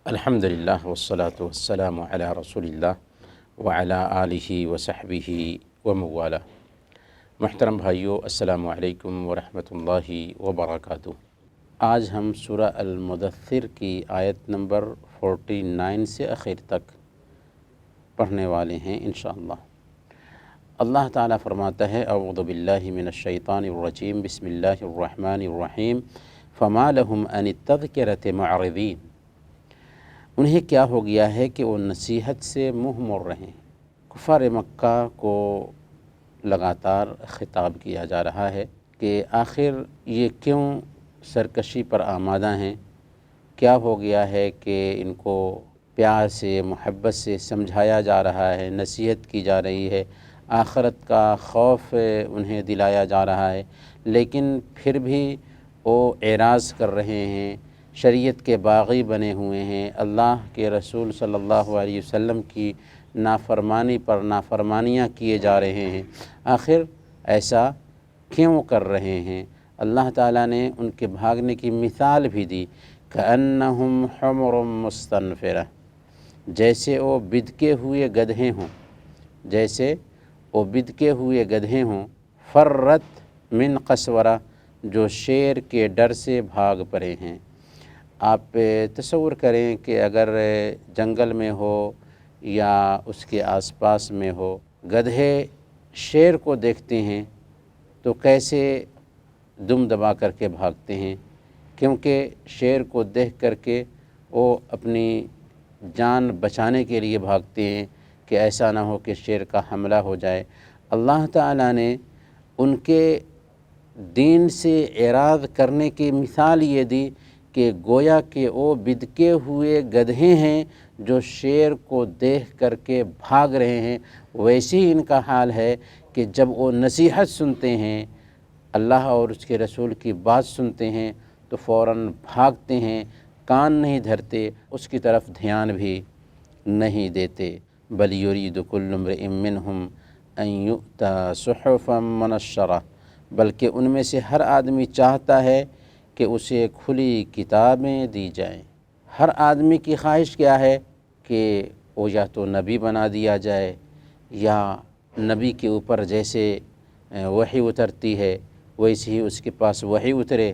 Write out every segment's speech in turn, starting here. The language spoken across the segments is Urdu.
الحمدللہ والصلاة والسلام علی رسول اللہ وعلی آلہ وصحبہ وموالہ۔ محترم بھائیو، السلام علیکم ورحمۃ اللہ وبرکاتہ۔ آج ہم سورہ المدثر کی آیت نمبر 49 سے آخر تک پڑھنے والے ہیں انشاءاللہ۔ اللہ تعالیٰ فرماتا ہے: اعوذ باللہ من الشیطان الرجیم، بسم اللہ الرحمن الرحیم، فما لہم عن التذکرۃ معرضین۔ انہیں کیا ہو گیا ہے کہ وہ نصیحت سے منہ موڑ رہے ہیں۔ کفار مکہ کو لگاتار خطاب کیا جا رہا ہے کہ آخر یہ کیوں سرکشی پر آمادہ ہیں، کیا ہو گیا ہے کہ ان کو پیار سے محبت سے سمجھایا جا رہا ہے، نصیحت کی جا رہی ہے، آخرت کا خوف انہیں دلایا جا رہا ہے، لیکن پھر بھی وہ اعراض کر رہے ہیں، شریعت کے باغی بنے ہوئے ہیں، اللہ کے رسول صلی اللہ علیہ وسلم کی نافرمانی پر نافرمانیاں کیے جا رہے ہیں۔ آخر ایسا کیوں کر رہے ہیں؟ اللہ تعالیٰ نے ان کے بھاگنے کی مثال بھی دی، کأنہم حمر مستنفرہ، جیسے وہ بدکے ہوئے گدھے ہوں، جیسے وہ بدکے ہوئے گدھے ہوں، فرت من قسورہ، جو شیر کے ڈر سے بھاگ پڑے ہیں۔ آپ تصور کریں کہ اگر جنگل میں ہو یا اس کے آس پاس میں ہو، گدھے شیر کو دیکھتے ہیں تو کیسے دم دبا کر کے بھاگتے ہیں، کیونکہ شیر کو دیکھ کر کے وہ اپنی جان بچانے کے لیے بھاگتے ہیں کہ ایسا نہ ہو کہ شیر کا حملہ ہو جائے۔ اللہ تعالیٰ نے ان کے دین سے اعراض کرنے کی مثال یہ دی کہ گویا کہ وہ بدکے ہوئے گدھے ہیں جو شیر کو دیکھ کر کے بھاگ رہے ہیں۔ ویسے ہی ان کا حال ہے کہ جب وہ نصیحت سنتے ہیں، اللہ اور اس کے رسول کی بات سنتے ہیں تو فوراً بھاگتے ہیں، کان نہیں دھرتے، اس کی طرف دھیان بھی نہیں دیتے۔ بل یرید کل امرئ منہم ان یؤتی صحفا منشرہ، بلکہ ان میں سے ہر آدمی چاہتا ہے کہ اسے کھلی کتابیں دی جائیں۔ ہر آدمی کی خواہش کیا ہے کہ وہ یا تو نبی بنا دیا جائے، یا نبی کے اوپر جیسے وحی اترتی ہے ویسے ہی اس کے پاس وحی اترے،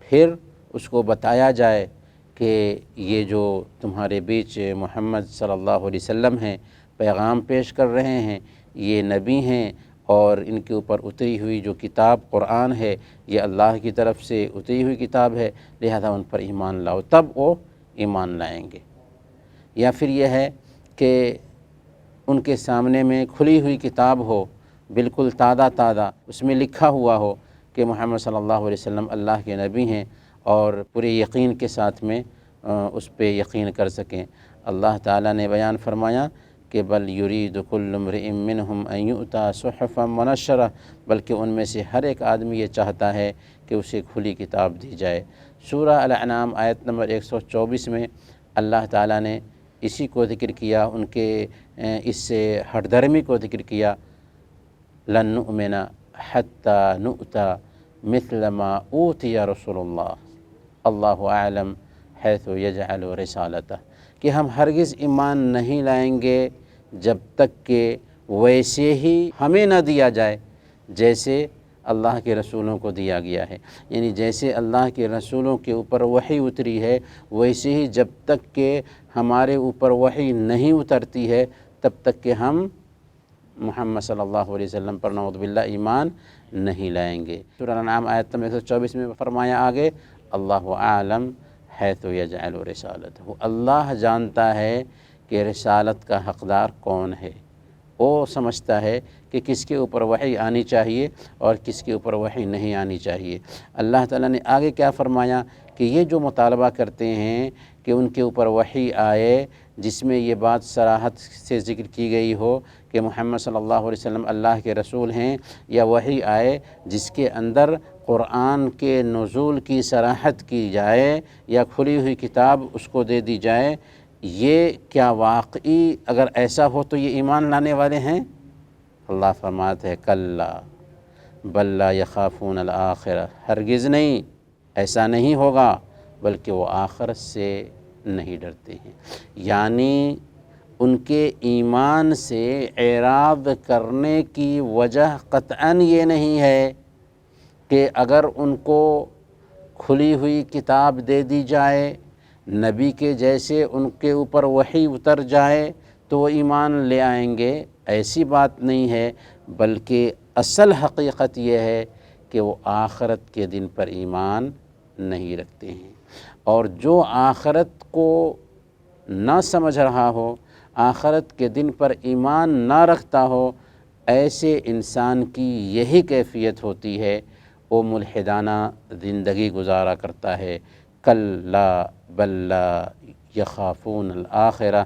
پھر اس کو بتایا جائے کہ یہ جو تمہارے بیچ محمد صلی اللہ علیہ وسلم ہیں، پیغام پیش کر رہے ہیں، یہ نبی ہیں، اور ان کے اوپر اتری ہوئی جو کتاب قرآن ہے یہ اللہ کی طرف سے اتری ہوئی کتاب ہے، لہذا ان پر ایمان لاؤ، تب وہ ایمان لائیں گے۔ یا پھر یہ ہے کہ ان کے سامنے میں کھلی ہوئی کتاب ہو، بالکل تازہ، اس میں لکھا ہوا ہو کہ محمد صلی اللہ علیہ وسلم اللہ کے نبی ہیں، اور پورے یقین کے ساتھ میں اس پہ یقین کر سکیں۔ اللہ تعالیٰ نے بیان فرمایا کہ بل یرید کل امرئ منہم ان یؤتی صحفا منشرہ، بلکہ ان میں سے ہر ایک آدمی یہ چاہتا ہے کہ اسے کھلی کتاب دی جائے۔ سورہ الانعام آیت نمبر 124 میں اللہ تعالیٰ نے اسی کو ذکر کیا، ان کے اس سے ہٹ درمی کو ذکر کیا، لن نؤمن حتی نؤتی مثل ما اوتی رسول اللہ، اللہ اعلم حیث یجعل رسالتہ، کہ ہم ہرگز ایمان نہیں لائیں گے جب تک کہ ویسے ہی ہمیں نہ دیا جائے جیسے اللہ کے رسولوں کو دیا گیا ہے۔ یعنی جیسے اللہ کے رسولوں کے اوپر وحی اتری ہے، ویسے ہی جب تک کہ ہمارے اوپر وحی نہیں اترتی ہے تب تک کہ ہم محمد صلی اللہ علیہ وسلم پر نعوذ باللہ ایمان نہیں لائیں گے۔ سورہ الانعام آیت نمبر 124 میں فرمایا آگے، اللہ اعلم حیث یجعل رسالتہ، اللہ جانتا ہے کہ رسالت کا حقدار کون ہے، وہ سمجھتا ہے کہ کس کے اوپر وحی آنی چاہیے اور کس کے اوپر وحی نہیں آنی چاہیے۔ اللہ تعالیٰ نے آگے کیا فرمایا کہ یہ جو مطالبہ کرتے ہیں کہ ان کے اوپر وحی آئے جس میں یہ بات صراحت سے ذکر کی گئی ہو کہ محمد صلی اللہ علیہ وسلم اللہ کے رسول ہیں، یا وحی آئے جس کے اندر قرآن کے نزول کی صراحت کی جائے یا کھلی ہوئی کتاب اس کو دے دی جائے، یہ کیا واقعی اگر ایسا ہو تو یہ ایمان لانے والے ہیں؟ اللہ فرماتے ہیں کلا بل لا یخافون الآخرہ، ہرگز نہیں، ایسا نہیں ہوگا، بلکہ وہ آخرت سے نہیں ڈرتے ہیں۔ یعنی ان کے ایمان سے اعراض کرنے کی وجہ قطعاً یہ نہیں ہے کہ اگر ان کو کھلی ہوئی کتاب دے دی جائے، نبی کے جیسے ان کے اوپر وحی اتر جائے تو وہ ایمان لے آئیں گے، ایسی بات نہیں ہے، بلکہ اصل حقیقت یہ ہے کہ وہ آخرت کے دن پر ایمان نہیں رکھتے ہیں۔ اور جو آخرت کو نہ سمجھ رہا ہو، آخرت کے دن پر ایمان نہ رکھتا ہو، ایسے انسان کی یہی کیفیت ہوتی ہے، وہ ملحدانہ زندگی گزارا کرتا ہے۔ کلا بل لا یخافون الآخرہ،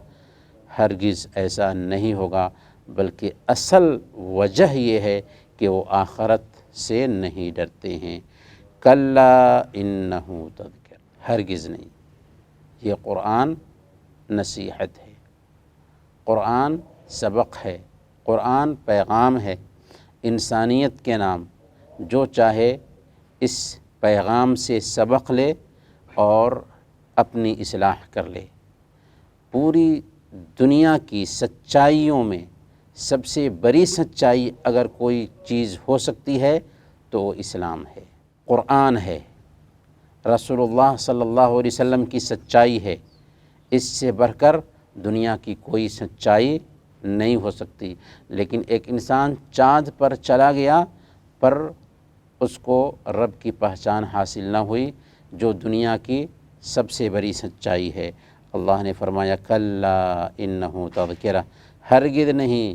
ہرگز ایسا نہیں ہوگا، بلکہ اصل وجہ یہ ہے کہ وہ آخرت سے نہیں ڈرتے ہیں۔ کلا انہ تذکر، ہرگز نہیں، یہ قرآن نصیحت ہے، قرآن سبق ہے، قرآن پیغام ہے، انسانیت کے نام۔ جو چاہے اس پیغام سے سبق لے اور اپنی اصلاح کر لے۔ پوری دنیا کی سچائیوں میں سب سے بڑی سچائی اگر کوئی چیز ہو سکتی ہے تو وہ اسلام ہے، قرآن ہے، رسول اللہ صلی اللہ علیہ وسلم کی سچائی ہے۔ اس سے بڑھ کر دنیا کی کوئی سچائی نہیں ہو سکتی۔ لیکن ایک انسان چاند پر چلا گیا پر اس کو رب کی پہچان حاصل نہ ہوئی، جو دنیا کی سب سے بڑی سچائی ہے۔ اللہ نے فرمایا کلا انہ تذکرہ، ہرگز نہیں،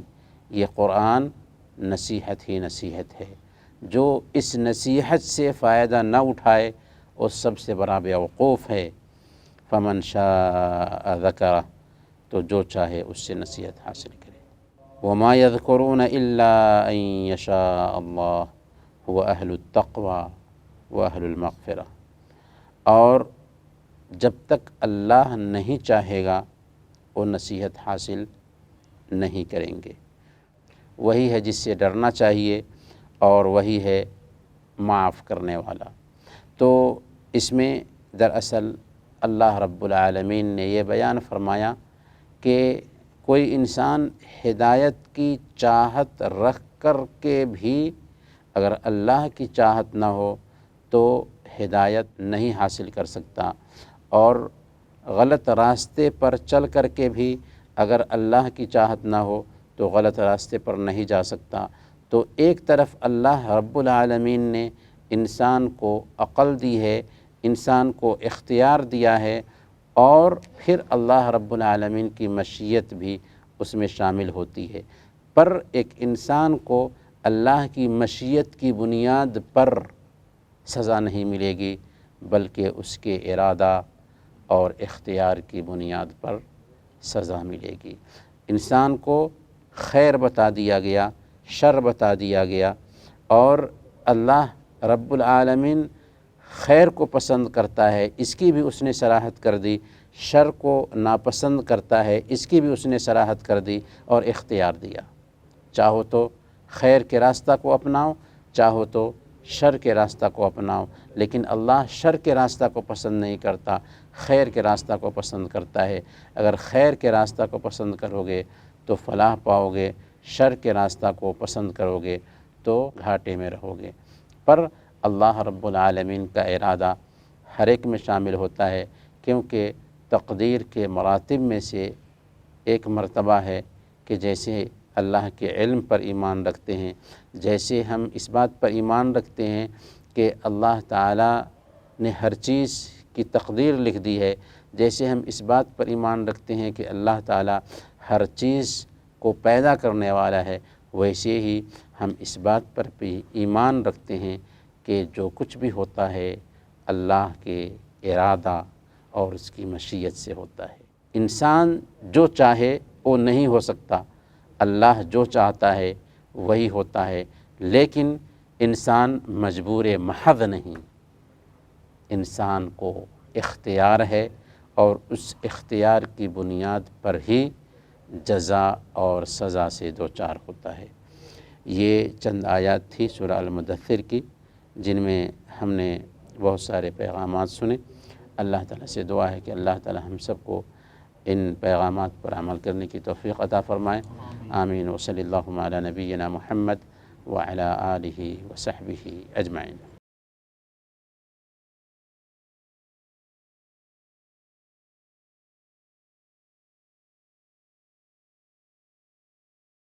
یہ قرآن نصیحت ہی نصیحت ہے۔ جو اس نصیحت سے فائدہ نہ اٹھائے وہ سب سے بڑا بیوقوف ہے۔ فمن شاء ذکرہ، تو جو چاہے اس سے نصیحت حاصل کرے۔ وما یذکرون الا ان یشاء اللہ هو اہل التقوی واہل المغفرہ، اور جب تک اللہ نہیں چاہے گا وہ نصیحت حاصل نہیں کریں گے۔ وہی ہے جس سے ڈرنا چاہیے اور وہی ہے معاف کرنے والا۔ تو اس میں دراصل اللہ رب العالمین نے یہ بیان فرمایا کہ کوئی انسان ہدایت کی چاہت رکھ کر کے بھی اگر اللہ کی چاہت نہ ہو تو ہدایت نہیں حاصل کر سکتا، اور غلط راستے پر چل کر کے بھی اگر اللہ کی چاہت نہ ہو تو غلط راستے پر نہیں جا سکتا۔ تو ایک طرف اللہ رب العالمین نے انسان کو عقل دی ہے، انسان کو اختیار دیا ہے، اور پھر اللہ رب العالمین کی مشیت بھی اس میں شامل ہوتی ہے۔ پر ایک انسان کو اللہ کی مشیت کی بنیاد پر سزا نہیں ملے گی، بلکہ اس کے ارادہ اور اختیار کی بنیاد پر سزا ملے گی۔ انسان کو خیر بتا دیا گیا، شر بتا دیا گیا، اور اللہ رب العالمین خیر کو پسند کرتا ہے، اس کی بھی اس نے صراحت کر دی، شر کو ناپسند کرتا ہے، اس کی بھی اس نے صراحت کر دی اور اختیار دیا۔ چاہو تو خیر کے راستہ کو اپناؤ، چاہو تو شر کے راستہ کو اپناؤ، لیکن اللہ شر کے راستہ کو پسند نہیں کرتا، خیر کے راستہ کو پسند کرتا ہے۔ اگر خیر کے راستہ کو پسند کرو گے تو فلاح پاؤ گے، شر کے راستہ کو پسند کرو گے تو گھاٹے میں رہو گے۔ پر اللہ رب العالمین کا ارادہ ہر ایک میں شامل ہوتا ہے، کیونکہ تقدیر کے مراتب میں سے ایک مرتبہ ہے کہ جیسے اللہ کے علم پر ایمان رکھتے ہیں، جیسے ہم اس بات پر ایمان رکھتے ہیں کہ اللہ تعالیٰ نے ہر چیز کی تقدیر لکھ دی ہے، جیسے ہم اس بات پر ایمان رکھتے ہیں کہ اللہ تعالیٰ ہر چیز کو پیدا کرنے والا ہے، ویسے ہی ہم اس بات پر بھی ایمان رکھتے ہیں کہ جو کچھ بھی ہوتا ہے اللہ کے ارادہ اور اس کی مشیت سے ہوتا ہے۔ انسان جو چاہے وہ نہیں ہو سکتا، اللہ جو چاہتا ہے وہی ہوتا ہے، لیکن انسان مجبور محض نہیں، انسان کو اختیار ہے، اور اس اختیار کی بنیاد پر ہی جزا اور سزا سے دوچار ہوتا ہے۔ یہ چند آیات تھی سورہ المدثر کی، جن میں ہم نے بہت سارے پیغامات سنے۔ اللہ تعالیٰ سے دعا ہے کہ اللہ تعالیٰ ہم سب کو ان پیغامات پر عمل کرنے کی توفیق عطا فرمائے. آمین. وصلی اللہ علی نبینا محمد وعلی آلہ وصحبہ اجمعین.